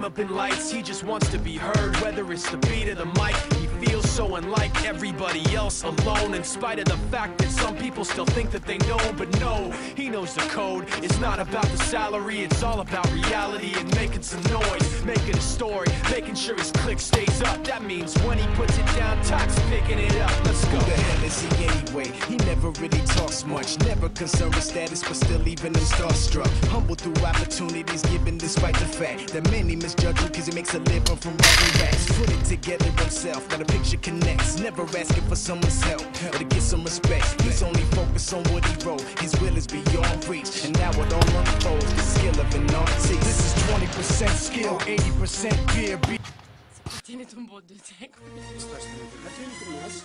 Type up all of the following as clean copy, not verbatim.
developing lights. He just wants to be heard, whether it's the beat of the mic. He feels so unlike everybody else, alone, in spite of the fact that some people still think that they know. But no, he knows the code. It's not about the salary, it's all about reality and making some noise, making a story, making sure his click stays up. That means when he puts it down, Tox picking it up. Let's go. Who the hell is he anyway? He never really talks much, never concerned with status, but still even him starstruck. Humble through opportunities given despite the fact that many misjudge him because he makes a living from writing raps. Put it together himself, now the picture connects. Never asking for someone's help or to get some respect. He's only focused on what he wrote. His will is beyond reach, and now it all unfolds. The skill of an artist. This is 20% skill, 80% fear. Спортивните бодите. Спортивните нас.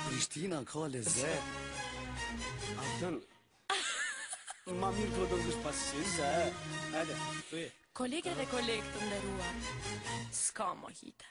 Прищина, колезе. Altın. Mamir kodunuz passize. Hadi. Kollegor e kollegor under rua. Ska må hit.